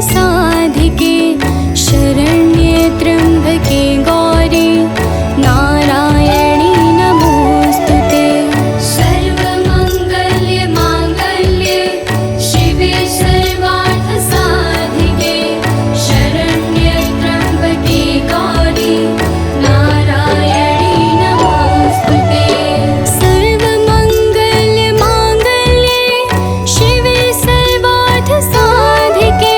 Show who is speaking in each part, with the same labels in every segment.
Speaker 1: साधिके शरण्ये त्र्यम्बके गौरी नारायणी नमोस्तुते। सर्वमङ्गल्ये माङ्गल्ये शिवे सर्वार्थ साधिके शरण्ये त्र्यम्बके गौरी नारायणी नमोस्तुते। सर्वमङ्गल्ये माङ्गल्ये शिवे सर्वार्थ साधिके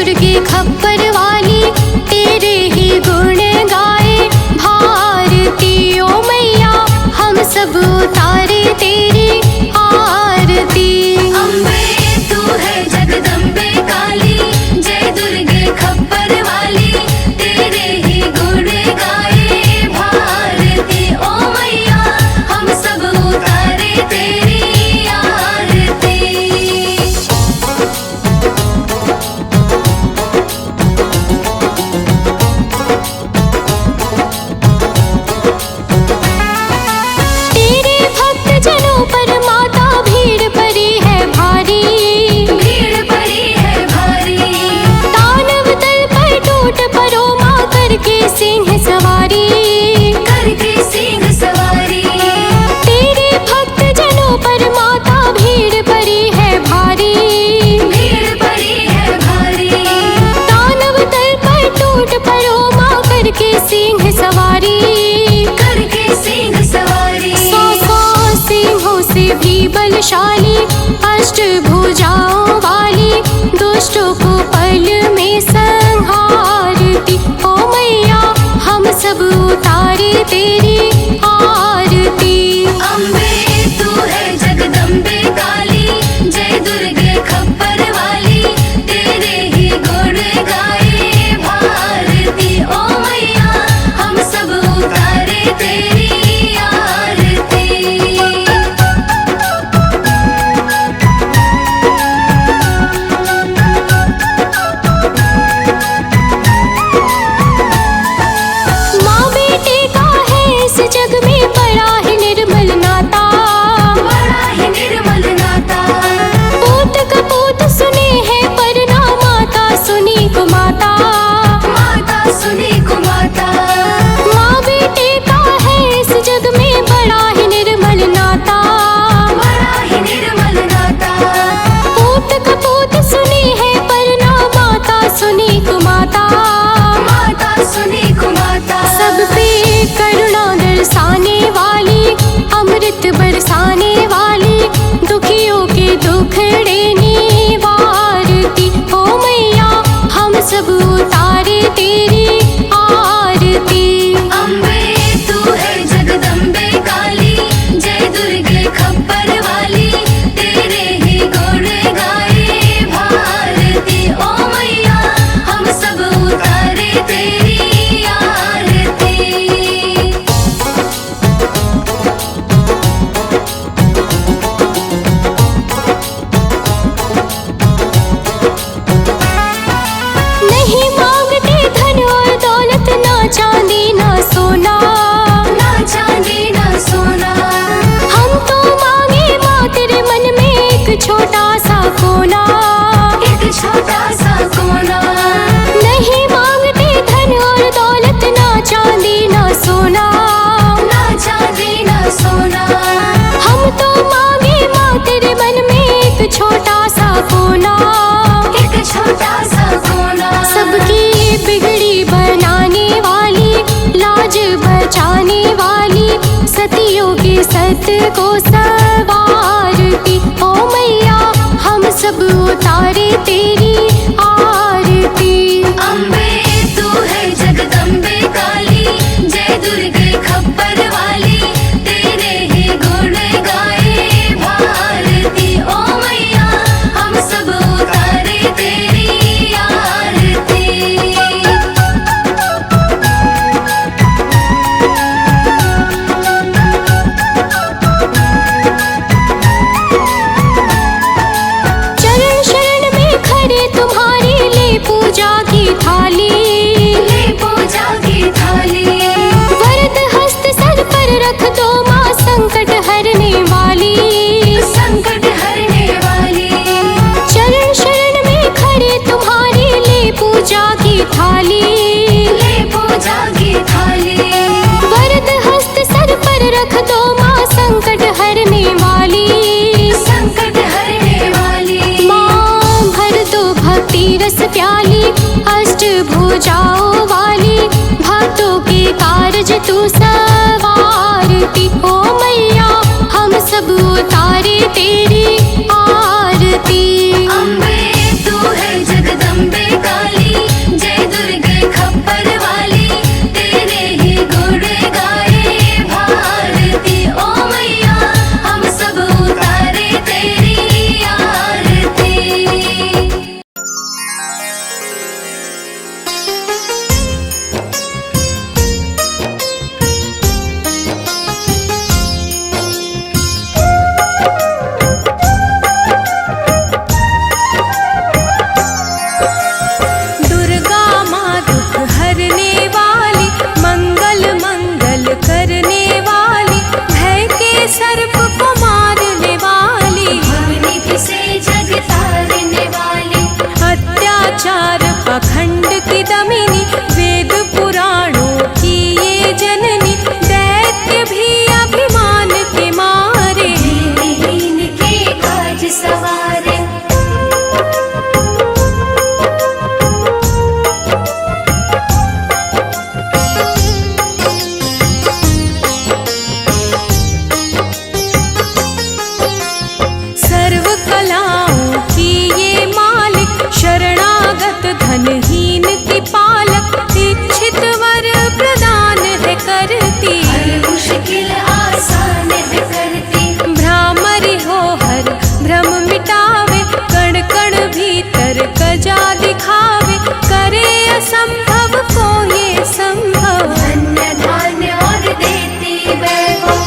Speaker 1: दुर्गे खप्पर वाली तेरे ही गुण गाए भारती ओ मैया हम सब उतारे तेरी आरती। अम्बे तू है जगदम्बे काली जय दुर्गे खप्पर वाली तेरे ही गुण गाए भारती ओ मैया हम सब उतारे तेरी आरती। तेरे भक्त जनों पर माता भीड़ पड़ी है भारी, भीड़ पड़ी है भारी। दानव दल पर टूट पड़ो माँ करके सिंह सवारी, करके सिंह सवारी। तेरे भक्त जनों पर माता भीड़ पड़ी है भारी, भीड़ पड़ी है भारी। दानव दल पर टूट पड़ो माँ करके सिंह सवारी, करके सिंह सवारी। सौ सिंहों से भी बलशाली अष्टभुजाओं वाली दुष्टों को पल में संहारती ओ मैया हम सब उतारे तेरी आरती। अम्बे तू है जगदम्बे काली जय दुर्गे खप्पर वाली तेरे ही गुण गाए भारती ओ मैया हम सब उतारे तेरी आरती। माँ बेटे का है इस जग में बड़ा ही निर्मल नाता, बड़ा ही निर्मल नाता। पूत कपूत सुने हैं पर ना माता सुनी को माता, माता सुनी को माता। माँ बेटे का है इस जग में बड़ा ही निर्मल नाता, बड़ा ही निर्मल नाता। पूत कपूत सुने हैं पर ना माता सुनी को माता, माता सुनी को माता। सब पे करुणा दर्शाने वाली अमृत बरसाने वाली दुखियों के दुखड़े निवारती ओ मैया हम सब उतारे तेरी आरती। अम्बे तू है जगदम्बे काली जय दुर्गे खप्पर वाली तेरे ही गुण गाए भारती ओ मैया हम सब उतारे तेरी आरती। नहीं मांगते धन और दौलत ना चांदी ना सोना, ना चांदी ना सोना। हम तो मांगे माँ तेरे मन में एक छोटा सा कोना, एक छोटा सा कोना। नहीं मांगते धन और दौलत ना चांदी ना सोना, ना चांदी ना सोना। हम तो मांगे माँ तेरे मन में एक छोटा सा कोना, एक छोटा सा कोना। सबकी बिगड़ी बनाने वाली लाज बचाने वाली सतियों के सत को सवारती ओ मैया हम सब उतारे तेरी आरती। अम्बे तू है जगदम्बे काली जय दुर्गे खप्पर वाली तेरे ही गुण गाए भारती ओ मैया हम सब उतारे तेरी आरती। चरण शरण में खड़े तुम्हारी ले पूजा की थाली, ले पूजा की थाली। वरद हस्त सर पर रख दो माँ संकट हरने वाली, संकट हरने वाली। चरण शरण में खड़े तुम्हारी ले पूजा की थाली, ले पूजा की थाली। वरद हस्त सर पर रख दो माँ संकट हरने वाली, संकट हरने वाली। माँ भर दो भक्ति रस प्याली अष्टभुजाओं वाली भक्तों के कारज तू सवारती ओ मैया हम सब उतारे तेरी आरती। अम्बे तू है जगदम्बे का धनहीन की पालक इच्छित वर प्रदान है करती।
Speaker 2: हर मुश्किल आसान है करती।
Speaker 1: भ्रामरी हो हर भ्रम मिटावे, कण कण भीतर कजा दिखावे, करे असंभव को ये संभव।
Speaker 2: धन्य धान्य और देती वैभव।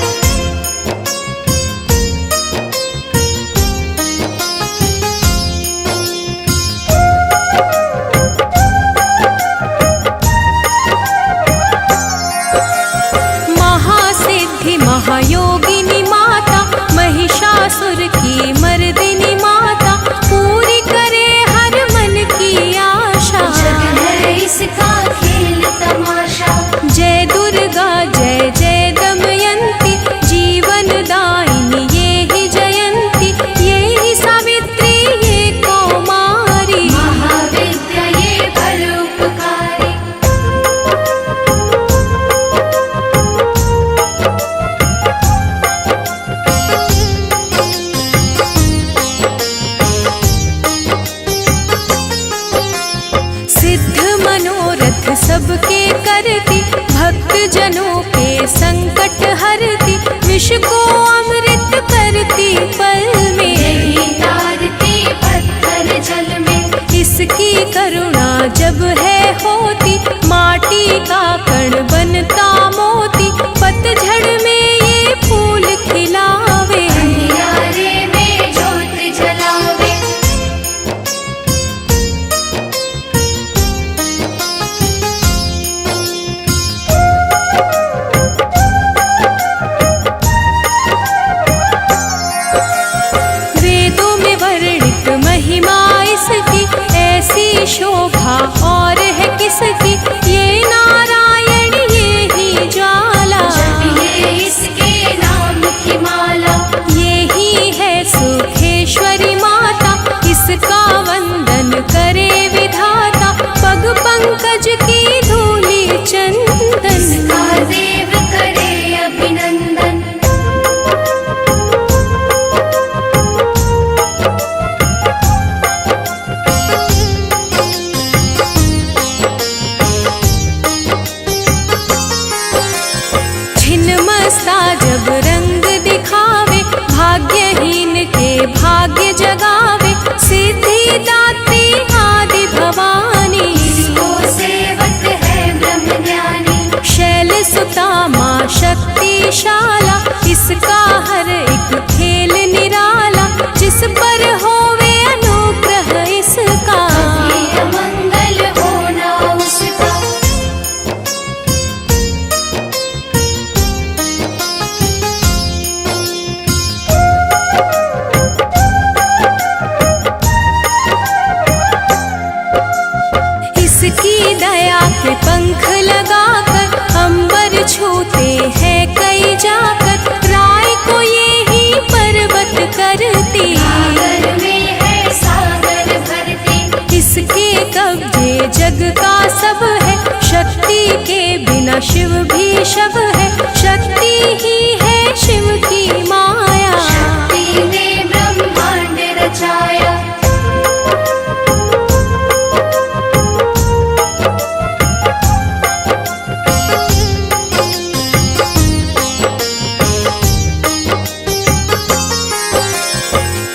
Speaker 1: महासिद्धि महायोगिनी माता, महिषासुर की मर्दिनी माता, पूरी करे हर मन की आशा।
Speaker 2: जग है इसका खेल तमाशा।
Speaker 1: जय दुर्गा जय जय दमयंती, जीवन दायिनी ये ही जयंती, ये ही सावित्री ये कौमारी।
Speaker 2: महाविद्या ये परोपकारी।
Speaker 1: सिद्ध मनोरथ सबके करती, भक्त जनों के संकट हरती, विष को अमृत करती पल में।
Speaker 2: यही तारती पत्थर जल में।
Speaker 1: इसकी करुणा जब है होती, माटी का कण बनता मोती, पतझड़ में ये फूल खिलावे।
Speaker 2: अंधियारे में ज्योत जलावे।
Speaker 1: वेदों में वर्णित महिमा इसकी, ऐसी शोभा और है किसकी, ये नारायण ये ही ज्वाला।
Speaker 2: जपिए इसके नाम की माला।
Speaker 1: ये ही है सुखेश्वरी माता, इसका वंदन करे विधाता, पग पंकज की धूली चंदन।
Speaker 2: इसका देव करे अभिनंदन।
Speaker 1: छिन्नमस्ता जब रंग दिखावे, भाग्यहीन के भाग्य जगावे, सिद्धि दात्री आदि भवानी।
Speaker 2: इसको सेवक है ब्रह्म ज्ञानी।
Speaker 1: शैल सुता माँ शक्तिशाला, इसका हर एक खेल निराला, जिस पर होवे अनुग्रह इसका।
Speaker 2: ये मंगल होना उसका।
Speaker 1: इसकी दया के पंख लगाकर, अंबर छूते हैं कई जाकर, राय को ये ही पर्वत करती।
Speaker 2: सागर में है सागर भरती।
Speaker 1: इसके कब्जे जग का सब है, शक्ति के बिना शिव भी शव है, शक्ति ही है शिव की माया।
Speaker 2: शक्ति ने ब्रह्मांड रचाया।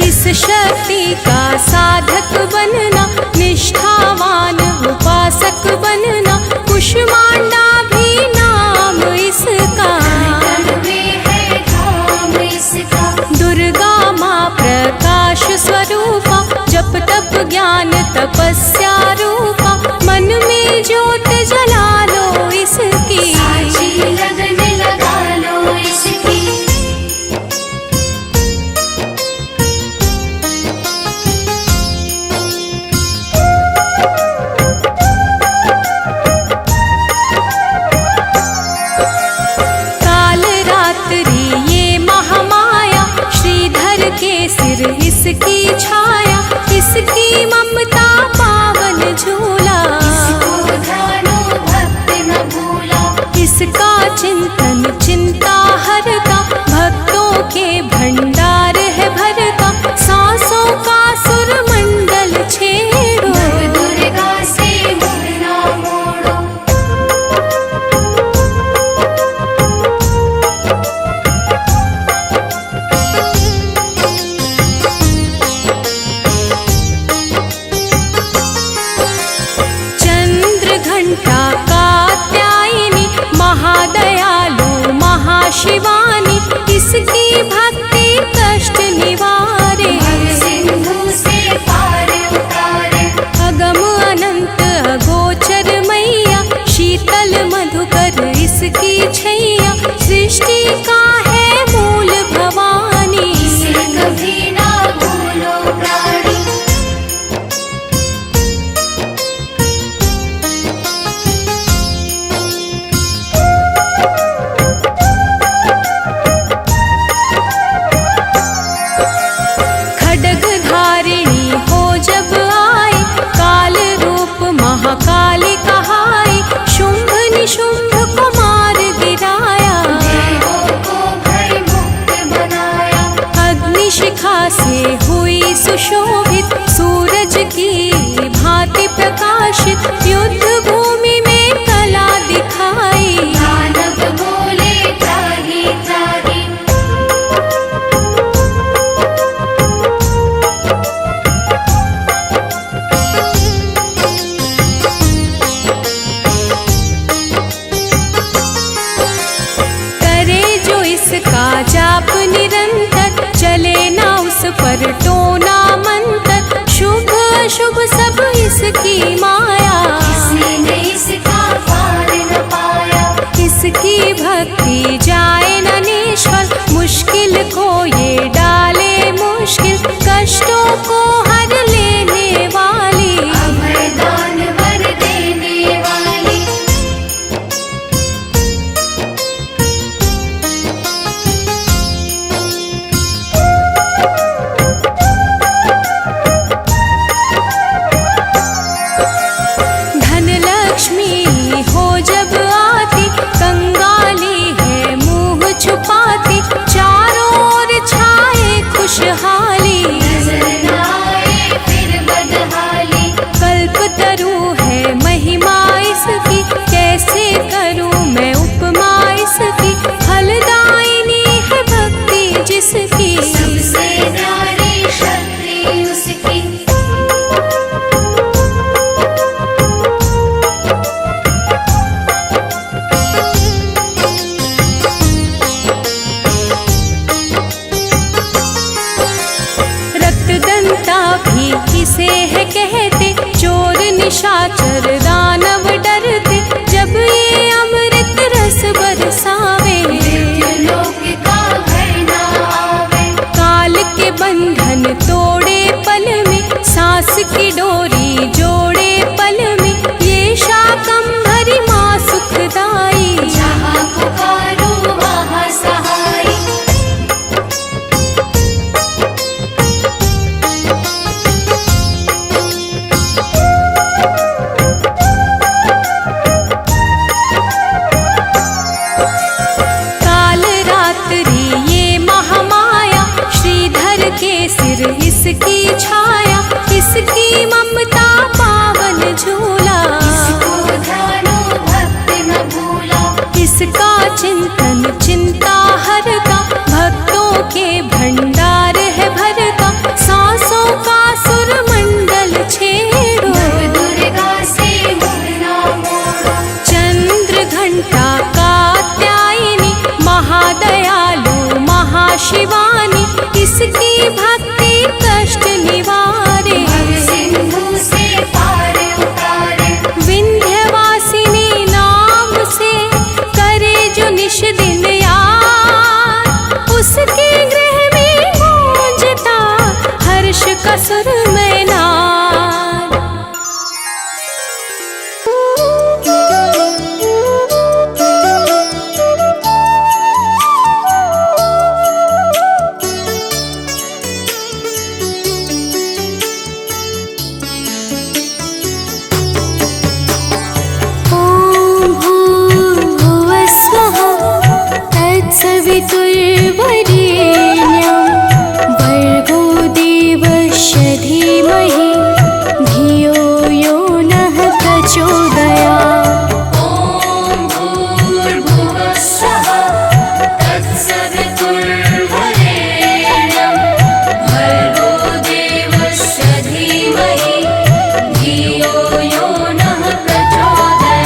Speaker 1: इस शक्ति का साधक बनना, निष्ठावान उपासक बनना, कुष्मांडा भी नाम इसका।
Speaker 2: कण में है धाम इसका।
Speaker 1: दुर्गा माँ प्रकाश स्वरूपा, जप तप ज्ञान तपस्या रूपा, मन में ज्योत जला लो इसकी।
Speaker 2: साची लगन लगा लो इसकी।
Speaker 1: घंटा कात्यायनी महादयालु महाशिवानी, इसकी भक्ति कष्ट निवारे।
Speaker 2: सिंधु से पार उतारे,
Speaker 1: अगम अनंत अगोचर मैया, शीतल मधुकर इसकी छैया, सृष्टि का है मूल भवानी।
Speaker 2: इसे कभी ना भूलो प्राणी।
Speaker 1: खड्ग धारिणी हो जब आए, काल रूप महाकाली कहाई, शुंभ निशुंभ को मार गिराया,
Speaker 2: देवों को भय मुक्त बनाया।
Speaker 1: अग्निशिखा से हुई सुशोभित, सूरज की भांति प्रकाशित, युद्ध भूमि में कला दिखाई।
Speaker 2: दानव बोले त्राहि त्राहि,
Speaker 1: करे जो इसका जाप निरंतर, चले ना उस पर टोना मंतर, शुभ अशुभ सब इसकी माया।
Speaker 2: किसी ने इसका पार न पाया।
Speaker 1: इसकी भक्ति जाए न निष्फल, मुश्किल को ये डाले मुश्किल, कष्टों को हर लेने वाली।
Speaker 2: अभय दान वर देने वाली,
Speaker 1: धन लक्ष्मी हो जब आती, कंगाली है मुंह छुपाती, चारों ओर छाए खुशहाली।
Speaker 2: नजर न आए फिर बदहाली।
Speaker 1: कल्पतरु है महिमा इसकी, कैसे करूं मैं उपमा इसकी, फलदायिनी है भक्ति जिसकी।
Speaker 2: सबसे न्यारी शक्ति उसकी,
Speaker 1: रक्तदंता भी इसे है कहते, चोर निशाचर दानव डरते, जब ये अमृत रस बरसावे।
Speaker 2: मृत्युलोक का भय न आवे।
Speaker 1: काल के बंधन तोड़े पल में, सांस की डोरी जोड़े पल में, ये शाकंभरी माँ सुखदाई।
Speaker 2: जहाँ पुकारो वहाँ सहाय।
Speaker 1: काल रात्रि ये महामाया, श्रीधर के सिर इसकी छाया, इसकी ममता पावन झूला।
Speaker 2: इसको ध्यानो भक्त न भूला।
Speaker 1: इसका चिंतन चिंता हरता, भक्तों के भंडार है भरता, सांसों का सुरमंडल छेड़ो।
Speaker 2: नव दुर्गा से मुँह न मोड़ो।
Speaker 1: चंद्र घंटा कात्यायनी महादयालु महाशिवानी, इसकी भक्ति कष्ट निवारे।
Speaker 2: सिंधु से पार उतारे,
Speaker 1: विंध्यवासिनी नाम से करे जो निश दिन याद, उसके गृह में गूंजता हर्ष का सुर में नाद। ॐ भूर्भुवः स्वः, तत्सवितुर्वरेण्यं, भर्गो देवस्य धीमहि, धियो यो नः प्रचोदयात्।
Speaker 2: ॐ भूर्भुवः स्वः, तत्सवितुर्वरेण्यं, भर्गो देवस्य धीमहि, धियो यो नः प्रचोदयात्।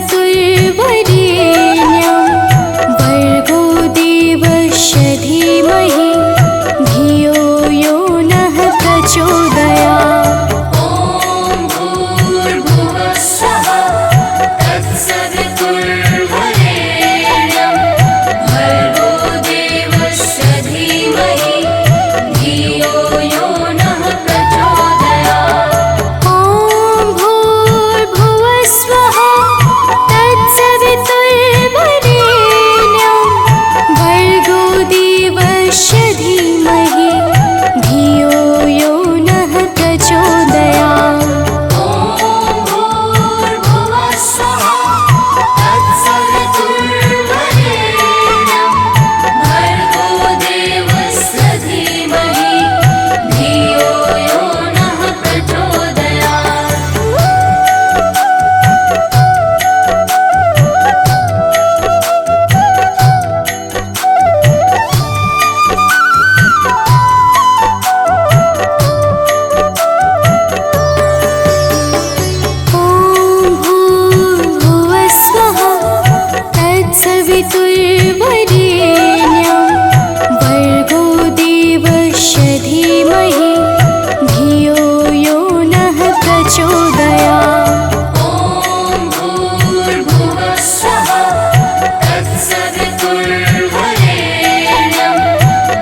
Speaker 1: तत्सवितुर्वरेण्यं भर्गो देवस्य धीमहि धियो यो नः प्रचोदयात्।
Speaker 2: ॐ भूर्भुवः स्वः तत्सवितुर्वरेण्यं भर्गो देवस्य धीमहि धियो यो नः प्रचोदयात्।
Speaker 1: ॐ भूर्भुवः स्वः तत्सवितुर्वरेण्यं भर्गो देवस्य धीमहि धियो यो नः प्रचोदयात्।
Speaker 2: ॐ भूर्भुवः स्वः तत्सवितुर्वरेण्यं भर्गो देवस्य धीमहि धियो यो नः प्रचोदयात्।
Speaker 1: ॐ भूर्भुवः स्वः तत्सवितुर्वरेण्यं भर्गो देवस्य धीमहि धियो यो नः प्रचोदयात्।
Speaker 2: ॐ भूर्भुवः स्वः तत्सवितुर्वरेण्यं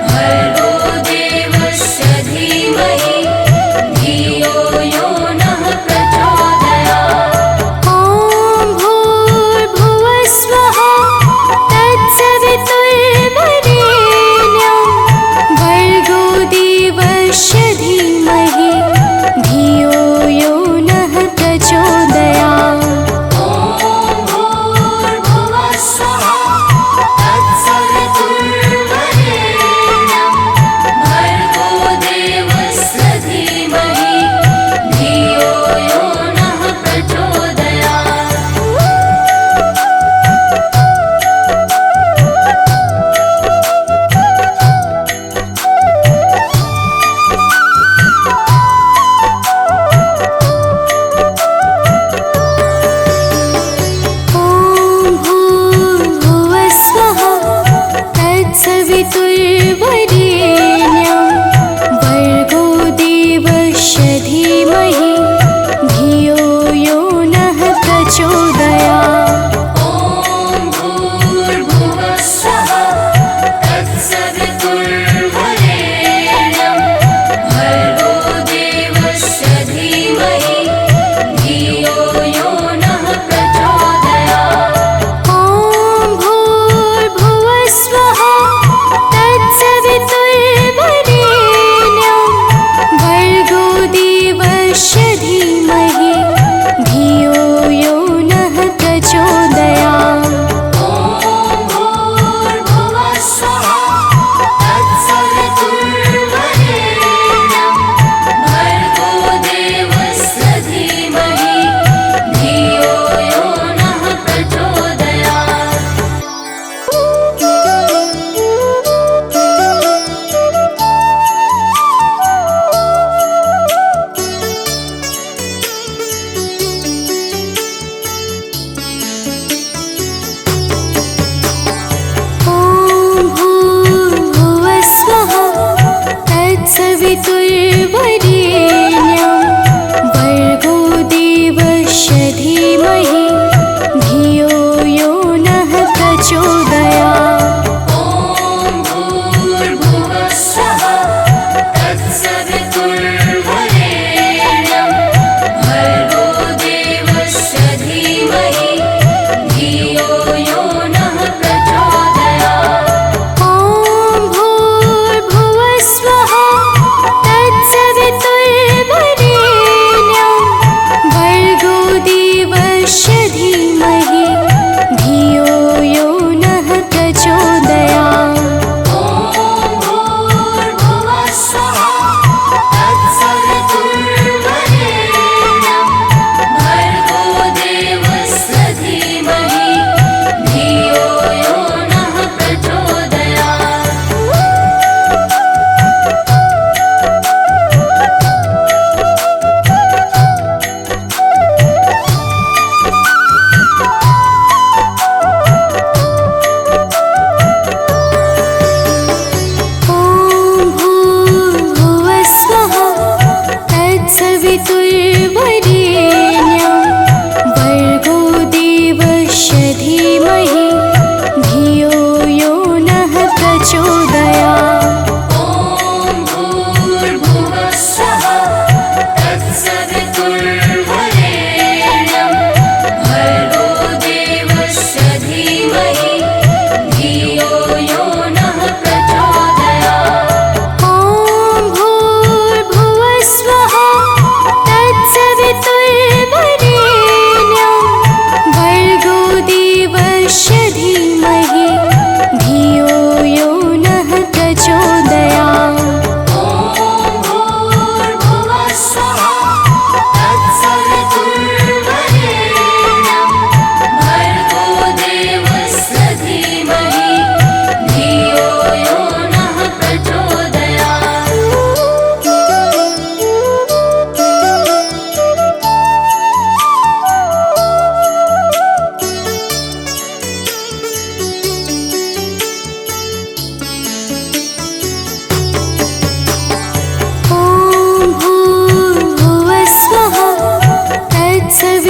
Speaker 2: भर्गो देवस्य धीमहि धियो यो नः प्रचोदयात्।
Speaker 1: ॐ भूर्भुवः स्वः तत्सवितुर्वरेण्यं भर्गो देवस्य धीमहि धियो यो नः प्रचोदयात्।
Speaker 2: ॐ भूर्भुवः स्वः तत्सवितुर्वरेण्यं भर्गो देवस्य धीमहि धियो यो नः प्रचोदयात्।
Speaker 1: ॐ भूर्भुवः स्वः तत्सवितुर्वरेण्यं भर्गो देवस्य धीमहि धियो यो नः प्रचोदयात्।
Speaker 2: ॐ भूर्भुवः स्वः तत्सवितुर्वरेण्यं भर्गो देवस्य धीमहि धियो यो नः प्रचोदयात्।
Speaker 1: ॐ भूर्भुवः स्वः तत्सवितुर्वरेण्यं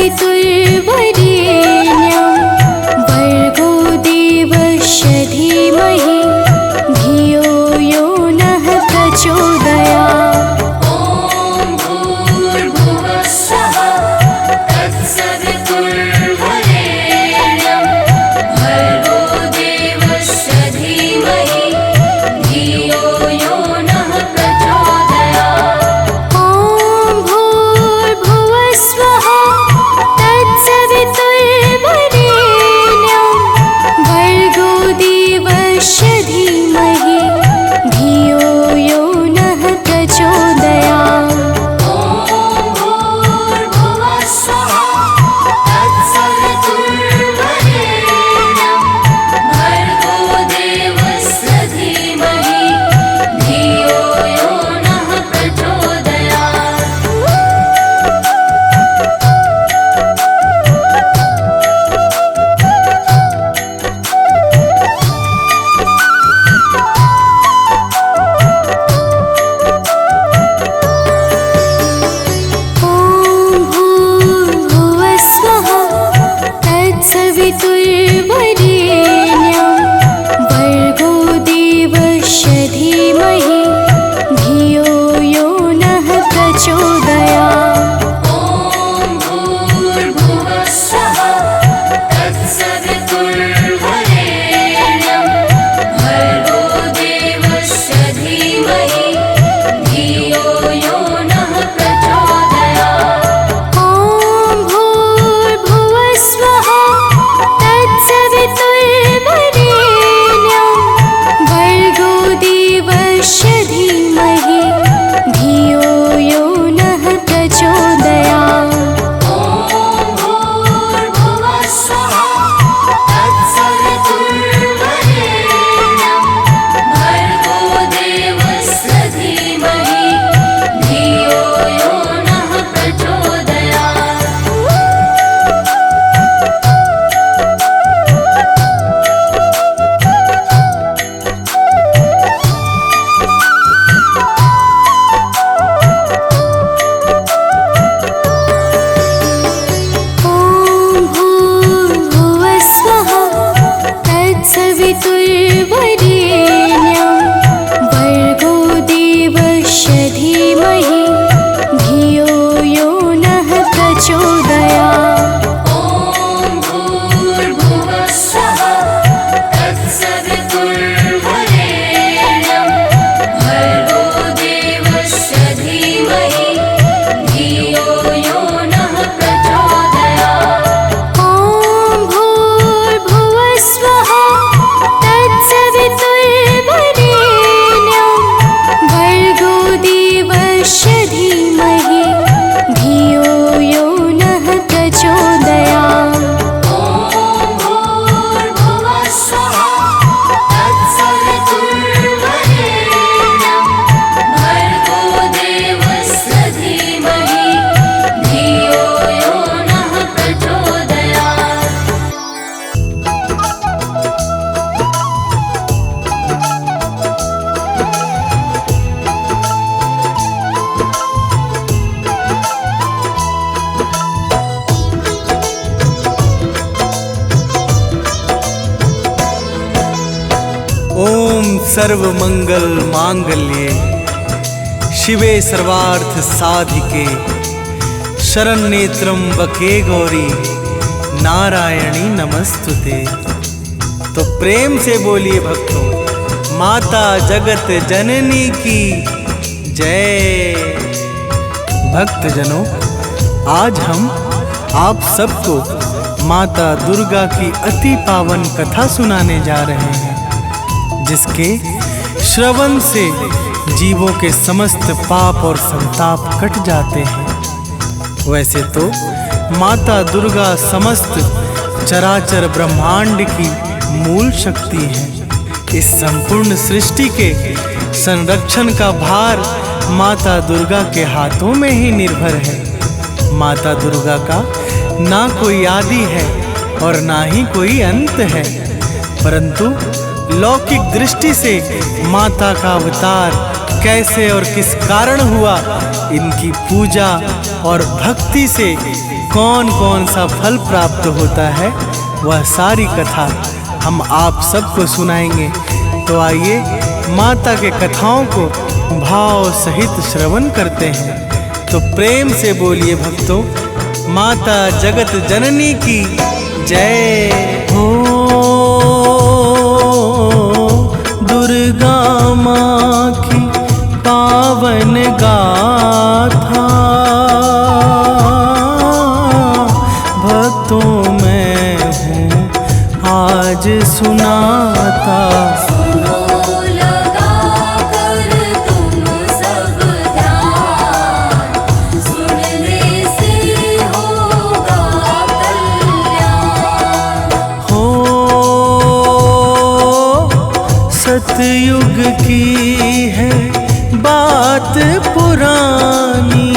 Speaker 1: तत्सवितुर्वरेण्यं भर्गो देवस्य धीमहि धियो यो नः प्रचोदयात्।
Speaker 2: ॐ भूर्भुवः स्वः तत्सवितुर्वरेण्यं भर्गो देवस्य धीमहि धियो यो नः प्रचोदयात्।
Speaker 1: ॐ भूर्भुवः स्वः तत्सवितुर्वरेण्यं भर्गो देवस्य धीमहि धियो यो नः प्रचोदयात्।
Speaker 2: ॐ भूर्भुवः स्वः तत्सवितुर्वरेण्यं भर्गो देवस्य धीमहि धियो यो नः प्रचोदयात्।
Speaker 1: ॐ भूर्भुवः स्वः तत्सवितुर्वरेण्यं भर्गो देवस्य धीमहि धियो यो नः प्रचोदयात्।
Speaker 2: ॐ भूर्भुवः स्वः तत्सवितुर्वरेण्यं भर्गो देवस्य धीमहि धियो यो नः प्रचोदयात्।
Speaker 1: ॐ भूर्भुवः स्वः तत्सवितुर्वरेण्यं भर्गो देवस्य धीमहि धियो यो नः प्रचोदयात्।
Speaker 2: ॐ भूर्भुवः स्वः तत्सवितुर्वरेण्यं भर्गो देवस्य धीमहि धियो यो नः प्रचोदयात्।
Speaker 1: ॐ भूर्भुवः स्वः तत्सवितुर्वरेण्यं भर्गो देवस्य धीमहि धियो यो नः प्रचोदयात्।
Speaker 2: ॐ भूर्भुवः स्वः तत्सवितुर्वरेण्यं भर्गो देवस्य धीमहि धियो यो नः प्रचोदयात्।
Speaker 1: ॐ भूर्भुवः स्वः तत्सवितुर्वरेण्यं भर्गो देवस्य धीमहि धियो यो नः प्रचोदयात्।
Speaker 2: ॐ भूर्भुवः स्वः तत्सवितुर्वरेण्यं भर्गो देवस्य धीमहि धियो यो नः प्रचोदयात्।
Speaker 3: ओम सर्वमंगल मांगल्ये शिवे सर्वार्थ साधिके शरण्ये त्र्यंबके गौरी नारायणी नमस्तुते। तो प्रेम से बोलिए भक्तों, माता जगत जननी की जय। भक्तजनों, आज हम आप सबको माता दुर्गा की अति पावन कथा सुनाने जा रहे हैं, जिसके श्रवण से जीवों के समस्त पाप और संताप कट जाते हैं। वैसे तो माता दुर्गा समस्त चराचर ब्रह्मांड की मूल शक्ति है। इस संपूर्ण सृष्टि के संरक्षण का भार माता दुर्गा के हाथों में ही निर्भर है। माता दुर्गा का ना कोई आदि है और ना ही कोई अंत है, परंतु लौकिक दृष्टि से माता का अवतार कैसे और किस कारण हुआ, इनकी पूजा और भक्ति से कौन कौन सा फल प्राप्त होता है, वह सारी कथा हम आप सबको सुनाएंगे। तो आइए माता के कथाओं को भाव सहित श्रवण करते हैं। तो प्रेम से बोलिए भक्तों, माता जगत जननी की जय हो। दुर्गा माँ की पावन गाथा भक्तों में हूँ आज सुनाता।
Speaker 2: सुनो लगा कर तुम सब ध्यान, सुनने से होगा कल्याण।
Speaker 3: हो सतयुग की है बात पुरानी,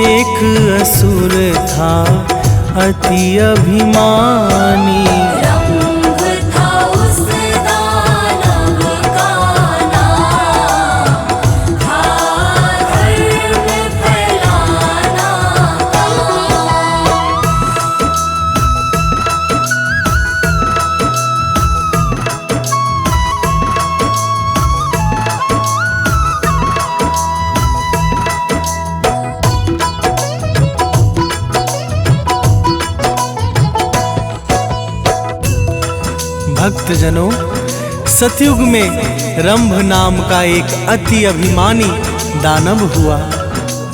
Speaker 3: एक असुर था अति अभिमानी।
Speaker 2: रंग था उस दानव का नाम, था धर्म फैलाना काम।
Speaker 3: भक्तजनों, सतयुग में रंभ नाम का एक अति अभिमानी दानव हुआ।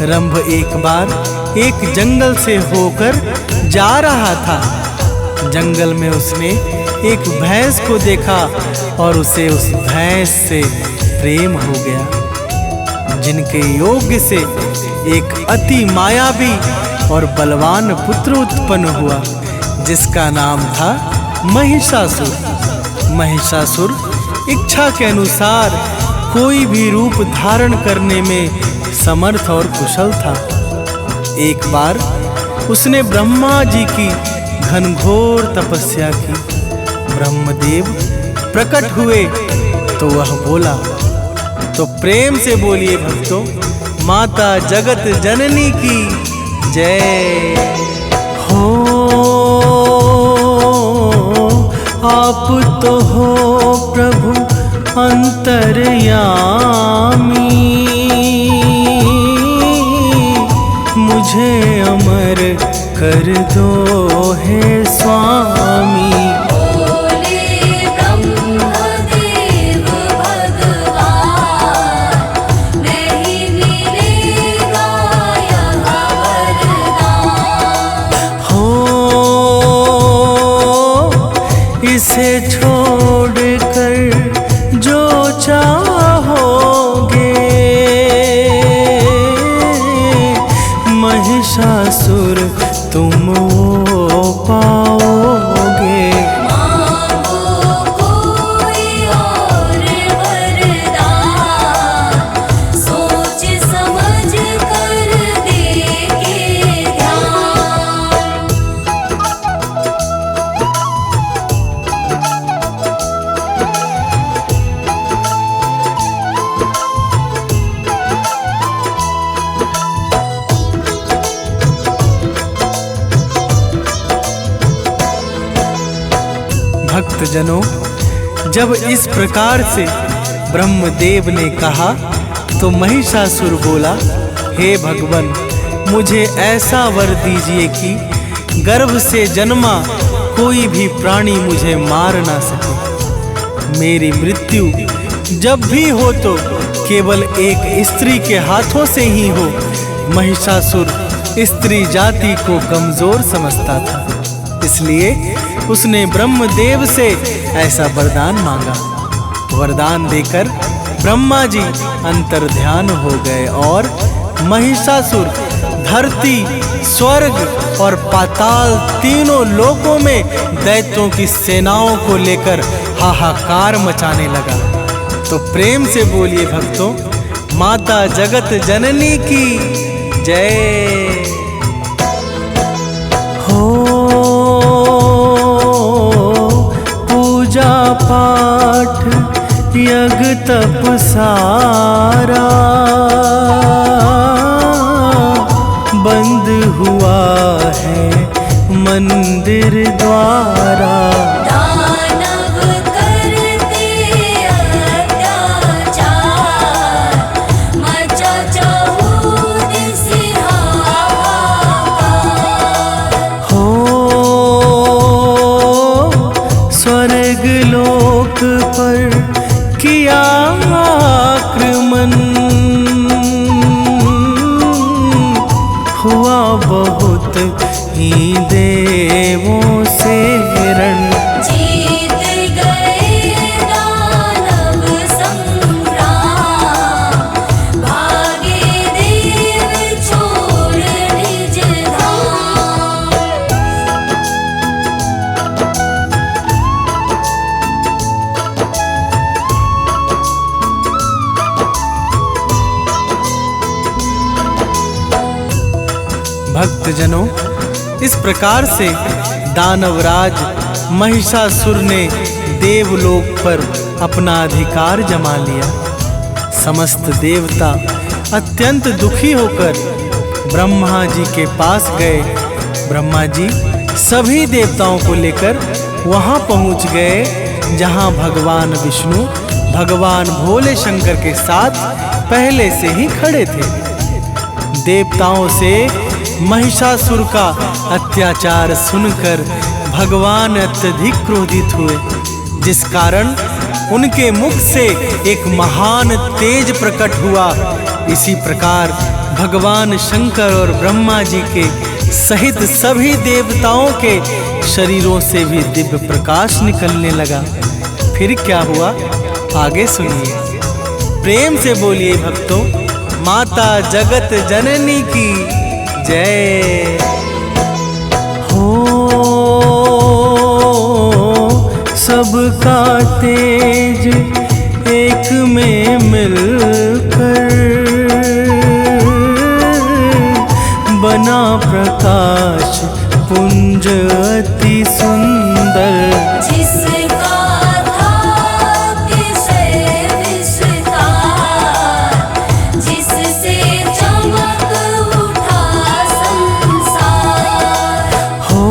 Speaker 3: रंभ एक बार एक जंगल से होकर जा रहा था। जंगल में उसने एक भैंस को देखा और उसे उस भैंस से प्रेम हो गया। जिनके योग्य से एक अति मायावी और बलवान पुत्र उत्पन्न हुआ, जिसका नाम था महिषासुर। महिषासुर इच्छा के अनुसार कोई भी रूप धारण करने में समर्थ और कुशल था। एक बार उसने ब्रह्मा जी की घनघोर तपस्या की। ब्रह्मदेव प्रकट हुए तो वह बोला। तो प्रेम से बोलिए भक्तों, माता जगत जननी की जय हो। आप तो हो प्रभु अंतर्यामी, मुझे अमर कर दो हे स्वामी।
Speaker 2: बोले ब्रह्मदेव भगवान, नहीं मिलेगा यह वरदान।
Speaker 3: हो इसे छोड़कर जो चाहोगे, महिषासुर तुम वो पाओगे।
Speaker 2: मांगो कोई और वरदान, सोच समझ कर देंगे ध्यान।
Speaker 3: भक्तजनों, जब इस प्रकार से ब्रह्मदेव ने कहा तो महिषासुर बोला, हे भगवन, मुझे ऐसा वर दीजिए कि गर्भ से जन्मा कोई भी प्राणी मुझे मार ना सके। मेरी मृत्यु जब भी हो तो केवल एक स्त्री के हाथों से ही हो। महिषासुर स्त्री जाति को कमजोर समझता था, इसलिए उसने ब्रह्मदेव से ऐसा वरदान मांगा। वरदान देकर ब्रह्मा जी अंतर्ध्यान हो गए और महिषासुर धरती, स्वर्ग और पाताल तीनों लोकों में दैत्यों की सेनाओं को लेकर हाहाकार मचाने लगा। तो प्रेम से बोलिए भक्तों, माता जगत जननी की जय हो। पूजा पाठ यज्ञ तप सारा मंदिर द्वारा।
Speaker 2: दानव करते अत्याचार, मचा चहुत से हाहाकार।
Speaker 3: हो स्वर्ग लोक पर किया आक्रमण, हुआ बहुत ही देवों से रण।
Speaker 2: जीत गए दानव संग्राम, भागे देव छोड़ निज धाम।
Speaker 3: भक्तजनों, इस प्रकार से दानवराज महिषासुर ने देवलोक पर अपना अधिकार जमा लिया। समस्त देवता अत्यंत दुखी होकर ब्रह्मा जी के पास गए। ब्रह्मा जी सभी देवताओं को लेकर वहां पहुंच गए जहां भगवान विष्णु भगवान भोले शंकर के साथ पहले से ही खड़े थे। देवताओं से महिषासुर का अत्याचार सुनकर भगवान अत्यधिक क्रोधित हुए, जिस कारण उनके मुख से एक महान तेज प्रकट हुआ। इसी प्रकार भगवान शंकर और ब्रह्मा जी के सहित सभी देवताओं के शरीरों से भी दिव्य प्रकाश निकलने लगा। फिर क्या हुआ, आगे सुनिए। प्रेम से बोलिए भक्तों, माता जगत जननी की जय हो। सबका तेज एक में मिलकर बना प्रकाश पुंज अति सुंदर।
Speaker 2: जिसका था अतिशय विस्तार, जिससे चमक उठा संसार।
Speaker 3: हो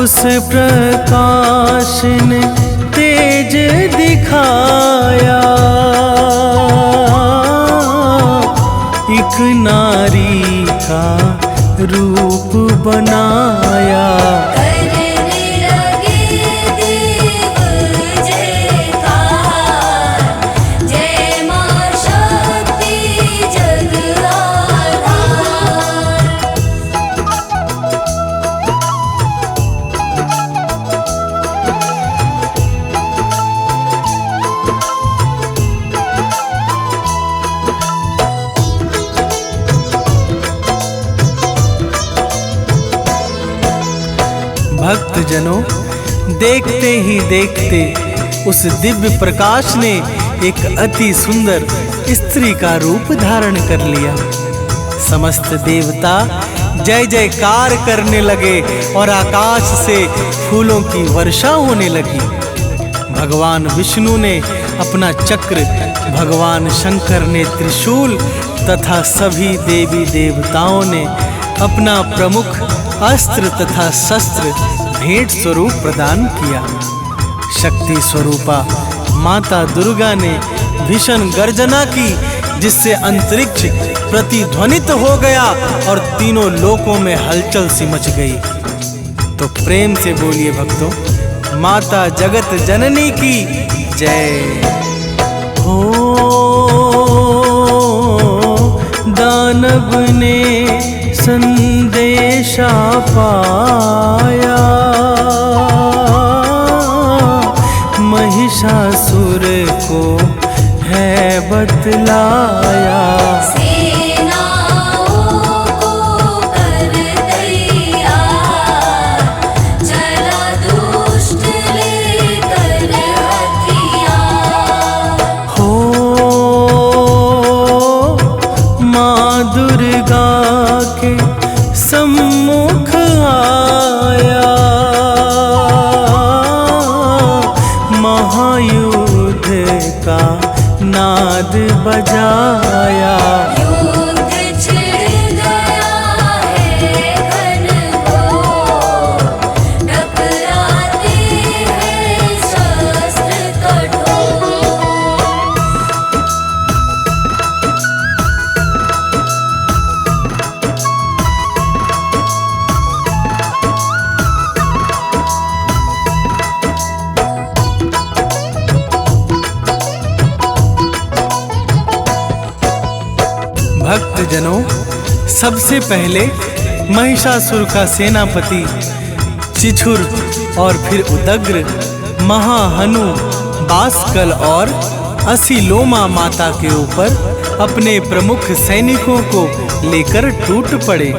Speaker 3: उस प्रकाश ने तेज दिखाया, एक नारी का रूप बनाया।
Speaker 2: करने लगे देव जयकार, जय मां शक्ति जग आधार।
Speaker 3: भक्तजनों, देखते ही देखते उस दिव्य प्रकाश ने एक अति सुंदर स्त्री का रूप धारण कर लिया। समस्त देवता जय जयकार करने लगे और आकाश से फूलों की वर्षा होने लगी। भगवान विष्णु ने अपना चक्र, भगवान शंकर ने त्रिशूल तथा सभी देवी देवताओं ने अपना प्रमुख अस्त्र तथा शस्त्र भेंट स्वरूप प्रदान किया। शक्ति स्वरूपा माता दुर्गा ने भीषण गर्जना की, जिससे अंतरिक्ष प्रतिध्वनित हो गया और तीनों लोकों में हलचल सी मच गई। तो प्रेम से बोलिए भक्तों, माता जगत जननी की जय हो। दानव ने संदेशा पाया, महिषासुर को है बतलाया।
Speaker 2: सेनाओं को कर तैयार, चला दुष्ट लेकर हथियार।
Speaker 3: हो माँ दुर्गा के सम्मुख आया, महायुद्ध का नाद बजाया। सबसे पहले महिषासुर का सेनापति चिछुर और फिर उदग्र, महाहनु, बास्कल और असीलोमा माता के ऊपर अपने प्रमुख सैनिकों को लेकर टूट पड़े।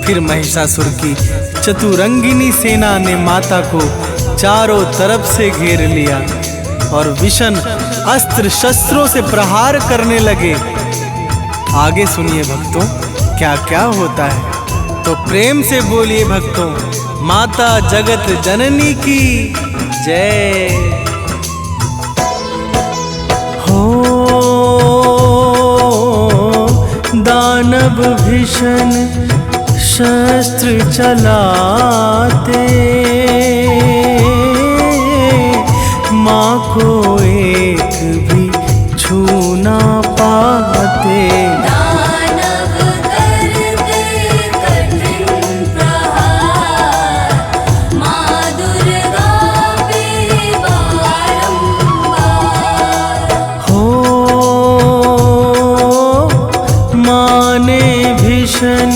Speaker 3: फिर महिषासुर की चतुरंगिनी सेना ने माता को चारों तरफ से घेर लिया और विषम अस्त्र शस्त्रों से प्रहार करने लगे। आगे सुनिए भक्तों, क्या क्या होता है, तो प्रेम से बोलिए भक्तों, माता जगत जननी की जय हो। दानव भीषण शस्त्र चलाते, माँ को एक भी छू ना पाते।
Speaker 2: दानव करते कठिन प्रहार, माँ दुर्गा पे बारंबार।
Speaker 3: हो माँ ने भीषण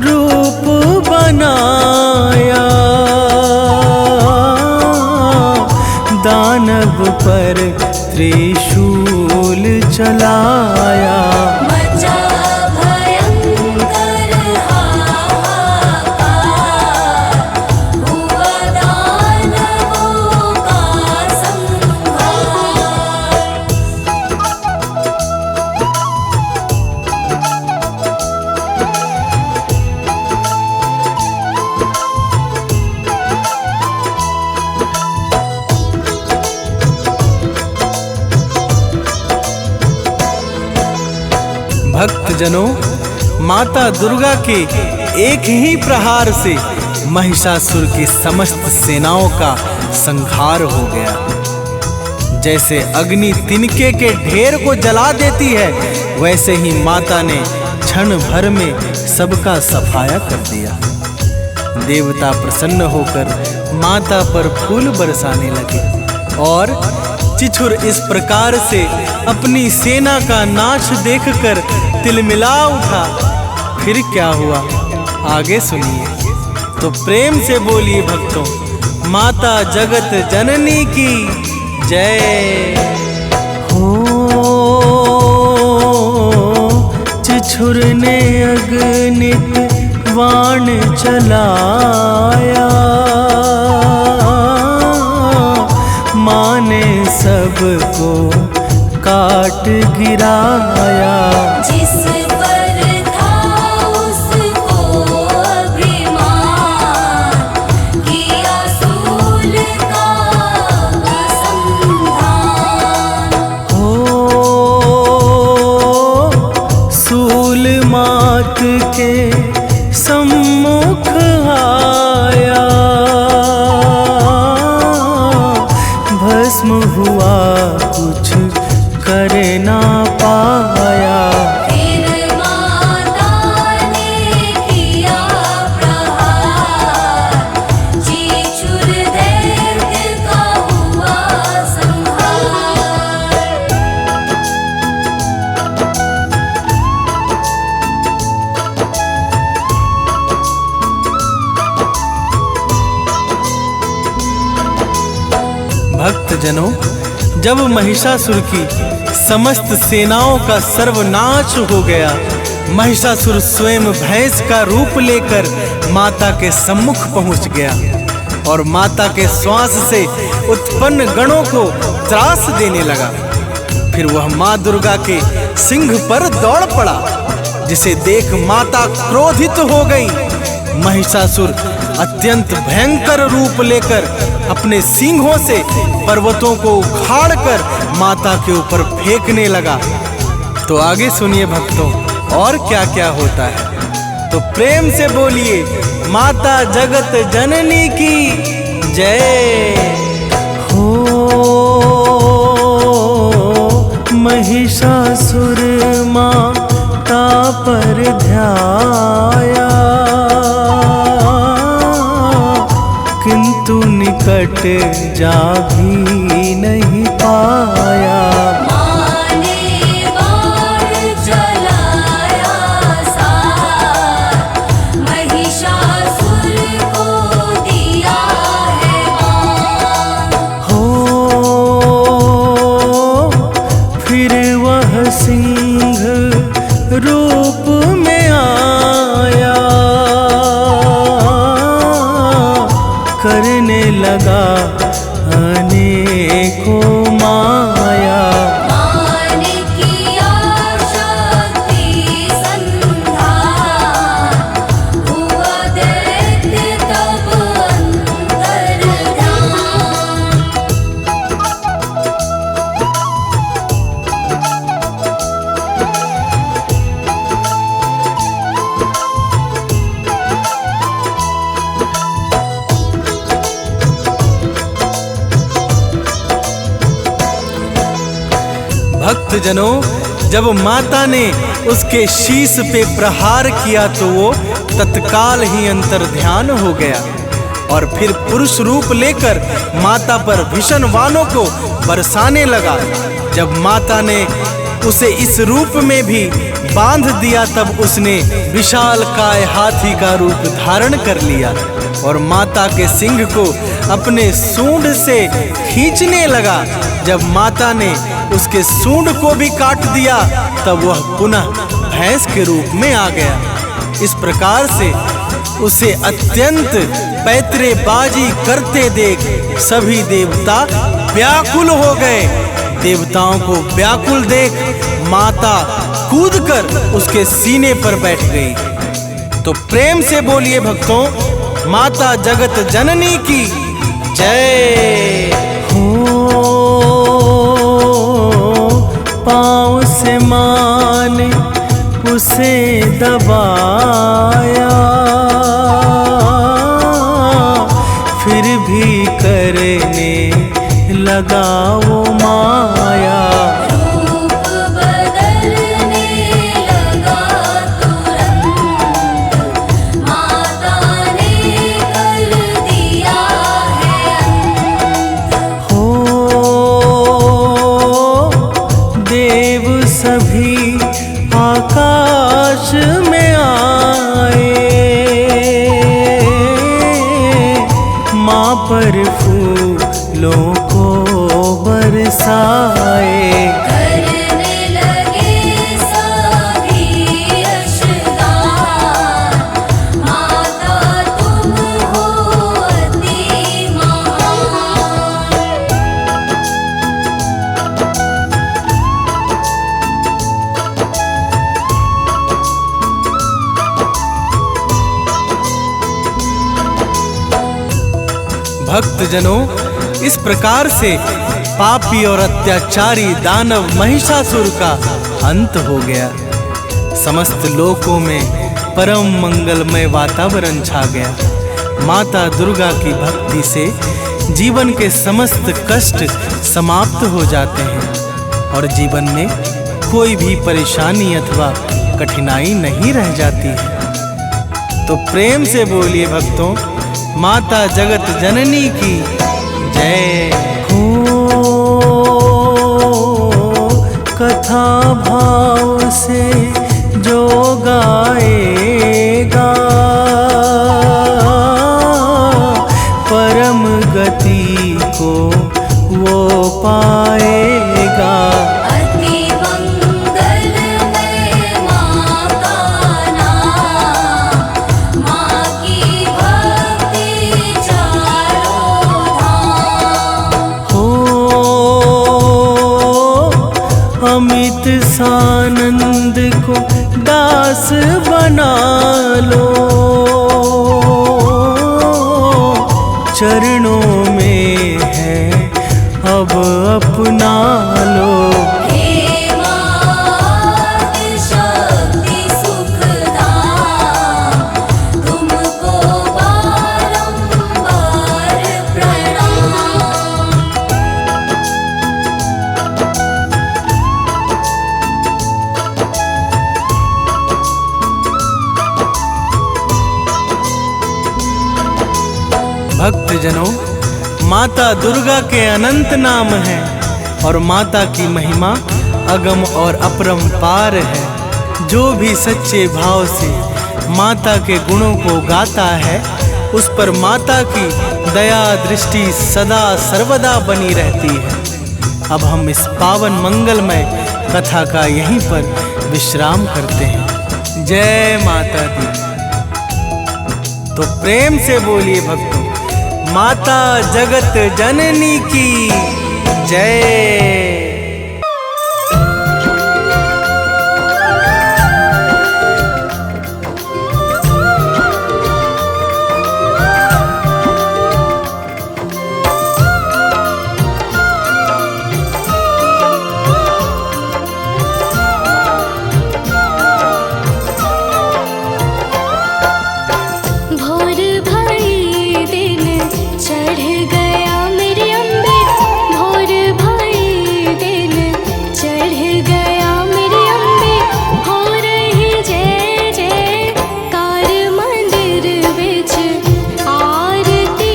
Speaker 3: रूप बनाया, दानव पर त्रिशूल चलाया।
Speaker 2: मचा भयंकर हाहाकार, हुआ दानवों का संहार।
Speaker 3: भक्तजनों, माता दुर्गा के एक ही प्रहार से महिषासुर की समस्त सेनाओं का संहार हो गया। जैसे अग्नि तिनके के ढेर को जला देती है, वैसे ही माता ने क्षण भर में सबका सफाया कर दिया। देवता प्रसन्न होकर माता पर फूल बरसाने लगे और चिछुर इस प्रकार से अपनी सेना का नाश देखकर तिलमिला उठा। फिर क्या हुआ, आगे सुनिए, तो प्रेम से बोलिए भक्तों, माता जगत जननी की जय हो। चिछुर ने अग्नित बाण चलाया, माँ ने सबको काट गिराया।
Speaker 2: जिस पर था उसको अभिमान, किया सूल का संधान।
Speaker 3: हो सूल मात के सम्मुख आया, भस्म हुआ कुछ कर ना पाया।
Speaker 2: फिर माता ने किया प्रहार, चिछुर दैत्य का हुआ संहार।
Speaker 3: भक्तजनों, जब महिषासुर की समस्त सेनाओं का सर्वनाश हो गया, महिषासुर स्वयं भैंस का रूप लेकर माता के सम्मुख पहुंच गया और माता के श्वास से उत्पन्न गणों को त्रास देने लगा। फिर वह माँ दुर्गा के सिंह पर दौड़ पड़ा, जिसे देख माता क्रोधित हो गई। महिषासुर अत्यंत भयंकर रूप लेकर अपने सींगों से पर्वतों को उखाड़कर माता के ऊपर फेंकने लगा। तो आगे सुनिए भक्तों, और क्या क्या होता है, तो प्रेम से बोलिए, माता जगत जननी की जय हो। महिषासुर माता पर ध्याया, किंतु निकट जा भी नहीं पाया।
Speaker 2: माँ ने बाण चलाया सारा,
Speaker 3: करने लगा अनेकों माया।
Speaker 2: मान किया शक्ति संधान, हुआ दैत्य तब अंतर्धान।
Speaker 3: भक्तजनों, जब माता ने उसके शीश पे प्रहार किया तो वो तत्काल ही अंतर्ध्यान हो गया और फिर पुरुष रूप लेकर माता पर भीषण वाणों को बरसाने लगा। जब माता ने उसे इस रूप में भी बांध दिया तब उसने विशाल काय हाथी का रूप धारण कर लिया और माता के सिंह को अपने सूंड से खींचने लगा। जब माता ने उसके सूंड को भी काट दिया तब वह पुनः भैंस के रूप में आ गया। इस प्रकार से उसे अत्यंत पैतरेबाजी करते देख सभी देवता व्याकुल हो गए। देवताओं को व्याकुल देख माता कूदकर उसके सीने पर बैठ गई। तो प्रेम से बोलिए भक्तों, माता जगत जननी की जय हो। पाँव से माने उसे दबाया, फिर भी करने लगा वो माया।
Speaker 2: रूप बदलने लगा तुरंत, माता ने कर दिया है अंत।
Speaker 3: हो देव सभी आकाश में आए, माँ पर फूलों को बरसाए।
Speaker 2: करने लगे सभी यशगान, माता तुम हो अति महान।
Speaker 3: भक्तजनों, इस प्रकार से पापी और अत्याचारी दानव महिषासुर का अंत हो गया। समस्त लोकों में परम मंगलमय वातावरण छा गया। माता दुर्गा की भक्ति से जीवन के समस्त कष्ट समाप्त हो जाते हैं और जीवन में कोई भी परेशानी अथवा कठिनाई नहीं रह जाती है। तो प्रेम से बोलिए भक्तों, माता जगत जननी की जय हो। कथा भाव से जो गाएगा परम गति को वो पाएगा।
Speaker 2: अति मंगलमय माँ का नाम, माँ की भक्ति चारों धाम।
Speaker 3: हो अमित सानंद को दास बना लो, चरणों में है अब अपना लो।
Speaker 2: हे मात शक्ति सुखदाम, तुमको बारंबार प्रणाम।
Speaker 3: भक्तजनों, माता दुर्गा के अनंत नाम हैं और माता की महिमा अगम और अपरंपार है। जो भी सच्चे भाव से माता के गुणों को गाता है उस पर माता की दया दृष्टि सदा सर्वदा बनी रहती है। अब हम इस पावन मंगलमय कथा का यहीं पर विश्राम करते हैं। जय माता दी। तो प्रेम से बोलिए भक्तों, माता जगत जननी की जय।
Speaker 1: भोर भई दिन चढ़ गया मेरी अम्बे, भोर भई दिन चढ़ गया मेरी अम्बे। हो रही जय जयकार मंदिर विच आरती,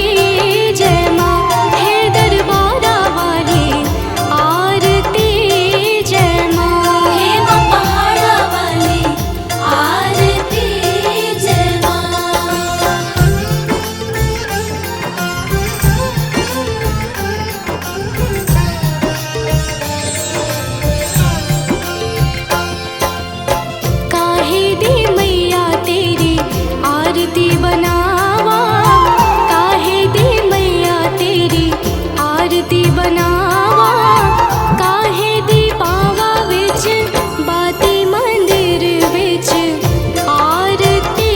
Speaker 1: जय माँ है दरबारा वाली आरती, जय माँ
Speaker 2: हे माँ पहाड़ा वाली आरती जय माँ।
Speaker 1: काहे दी मैया तेरी आरती बनावा, काहे दी मैया तेरी आरती बनावा। काहे दी पावा विच बाती मंदिर विच आरती,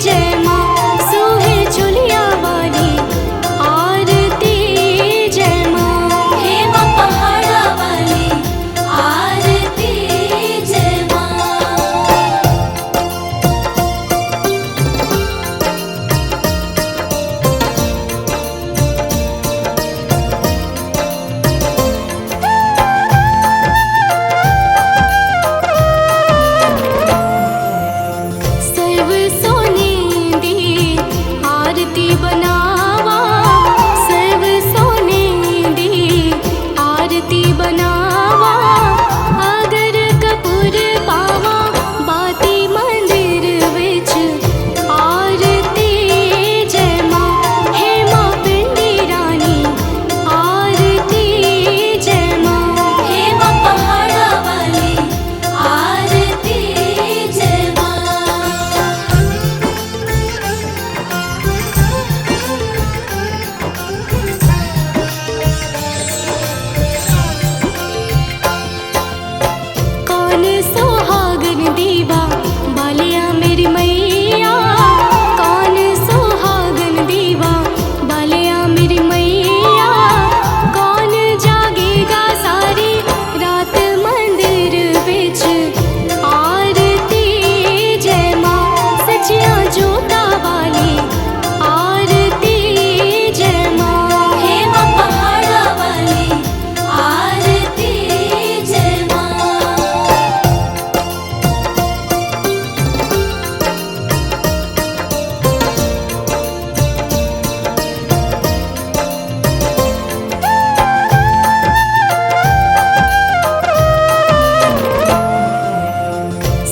Speaker 1: जय माँ सोहे झुलिया वाली आरती, जय माँ
Speaker 2: हे माँ पहाड़ा वाली आरती जय माँ।
Speaker 1: सर्व सोने दी आरती बनावा, सर्व सोने दी आरती बनावा। अगर कपूर पावा बाती मंदिर विच आरती, जय माँ हे माँ पिंडी रानी आरती, जय माँ
Speaker 2: हे माँ पहाड़ा वाली आरती जय माँ।
Speaker 1: कौन सुहागन दीवा बालिया मेरी मैया, कौन सुहागन दीवा बालिया मेरी मैया। कौन जागेगा सारी रात मंदिर विच आरती, जय माँ सचिया जोता वाली आरती, जय माँ
Speaker 2: हे माँ पहाड़ा वाली आरती जय माँ।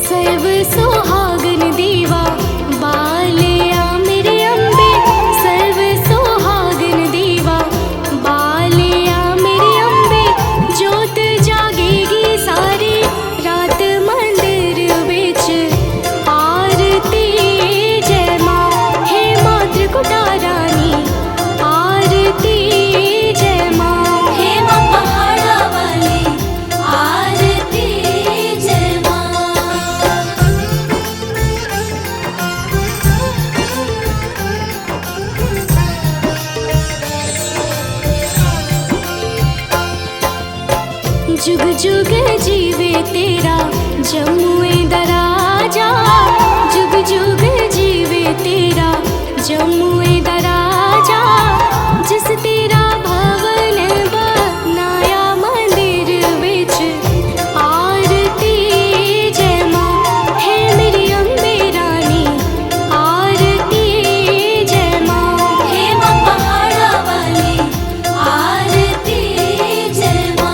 Speaker 1: सर्व सुहागन दीवा बालिया मेरे अम्बे, सर्व सुहागन दीवा बालिया मेरे अम्बे। जोत जागेगी सारी रात मंदिर विच आरती, जय माँ हे माँ त्रिकुटा रानी आरती, जय माँ
Speaker 2: हे माँ पहाड़ा वाली आरती जय माँ।
Speaker 1: जुग जुग जीवे तेरा जम्मुए दराजा, जुग जुग जीवे तेरा जम्मुए दराजा। जिस तेरा भवन बनाया मंदिर विच आरती, जय माँ है मेरी अम्बे रानी आरती, जय माँ
Speaker 2: हे माँ पहाड़ा वाली आरती जय माँ।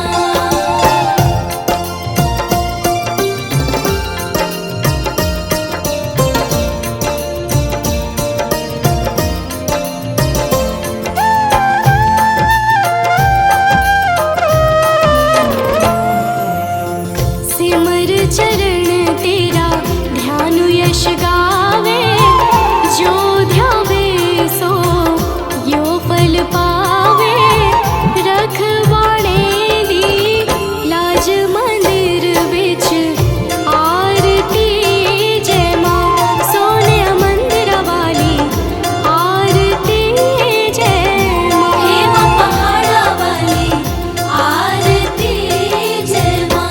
Speaker 1: मिल पावे रखवाड़े दी लाज मंदिर विच आरती जय मां सोने मंदिर वाली आरती जय मां
Speaker 2: हे मां पहाड़ा वाली आरती जय मां।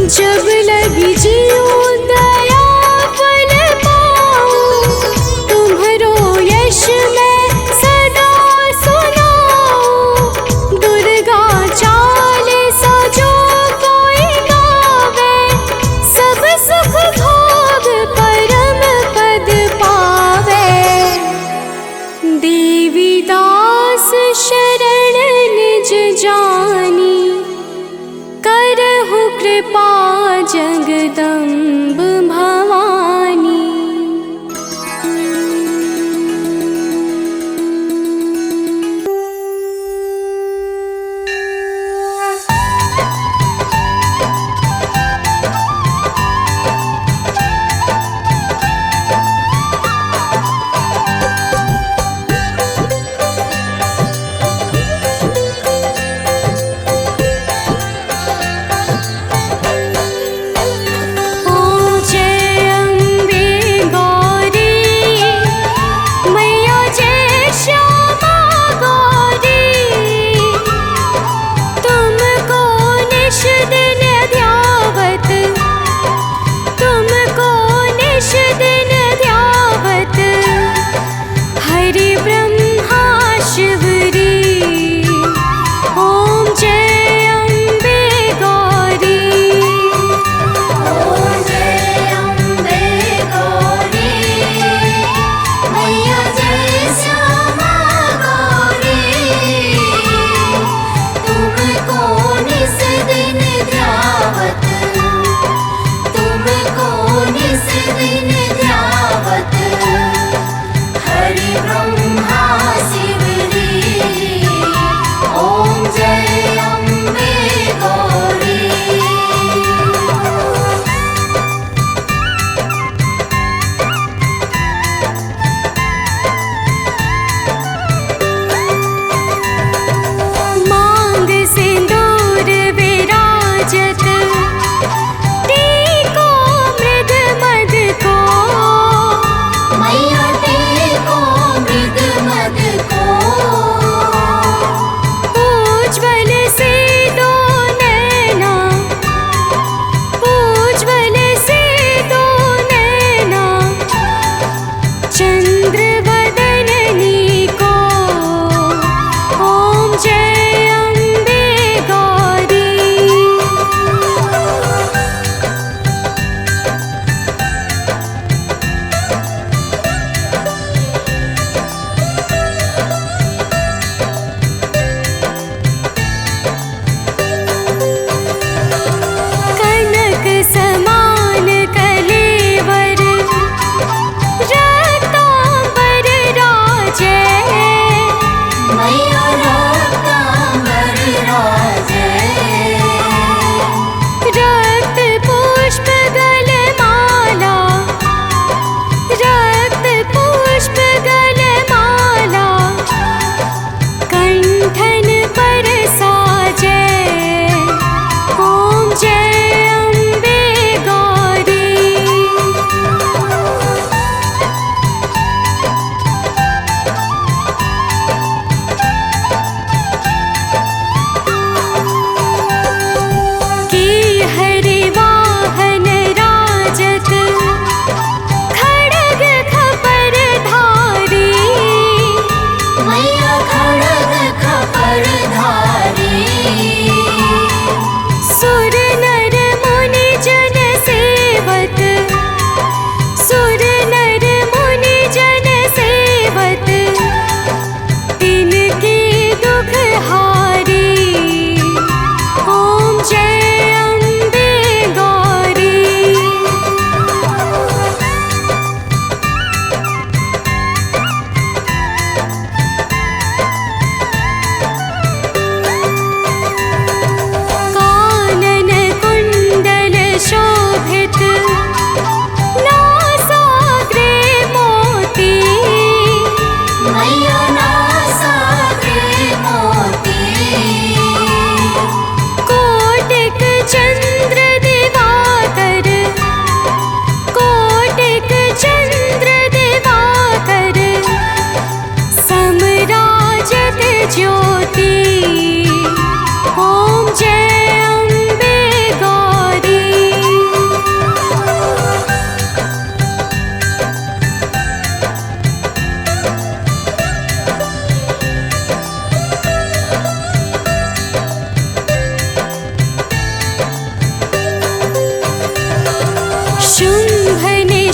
Speaker 1: जब लगी जीऊं दया फल पाऊं, तुम्हरो यश मैं सदा सुनाऊं। दुर्गा चालीसा जो कोई गावे, सब सुख भोग परम पद पावे। देवी दास शरण निज जानी, करहु कृपा जगदम्ब भवानी। जय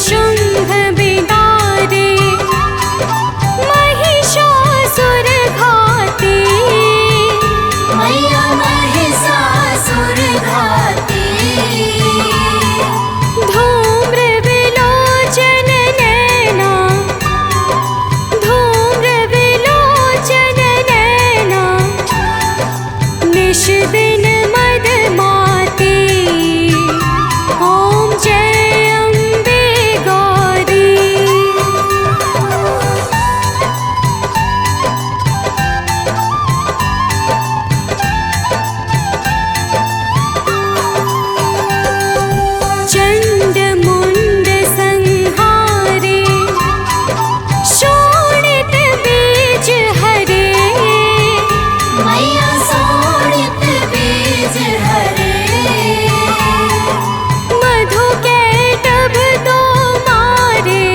Speaker 1: शुंभ बिदारे महिषासुर घाती
Speaker 2: मैया महिषासुर घाती
Speaker 1: धूम्र विलोचन नैना धूम्र विलोचन नैना निश दिन मदमाती ओम जय अम्बे गौरी। चंड मुंड संहारे शोणित बीज हरे
Speaker 2: मैया शोणित बीज हरे
Speaker 1: मधु कैटभ दो मारे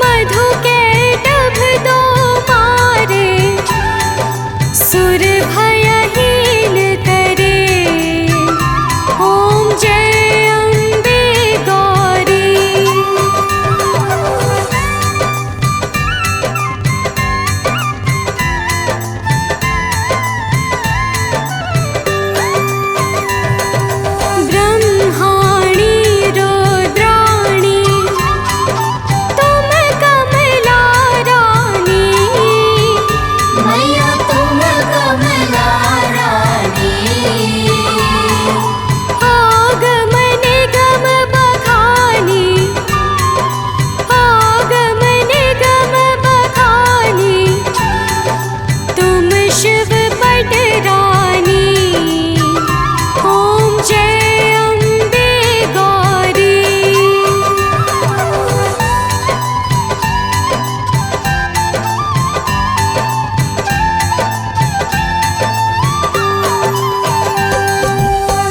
Speaker 1: मधु कैटभ दो मारे सुर भयहीन करे ओम जय अम्बे गौरी। ब्रह्माणी रुद्राणी तुम कमला रानी
Speaker 2: मैया तुम कमला रानी
Speaker 1: आगम निगम बखानी आगम निगम बखानी तुम शिव पटरानी ओम जय अम्बे गौरी।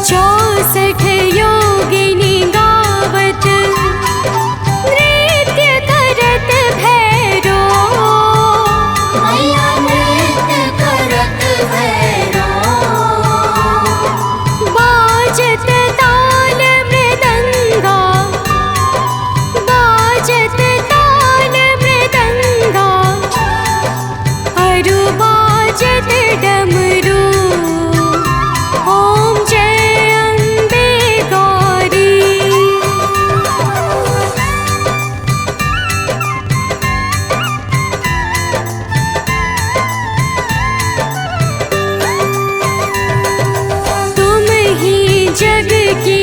Speaker 1: चौसठ योगिनी गावत नृत्य करत भैरो
Speaker 2: मैया नृत्य करत भैरो
Speaker 1: बाजत ताल मृदंगा बाजत ताल मृदंगा अरु बाजत डमरू ओम जय अम्बे गौरी। तुम ही जग की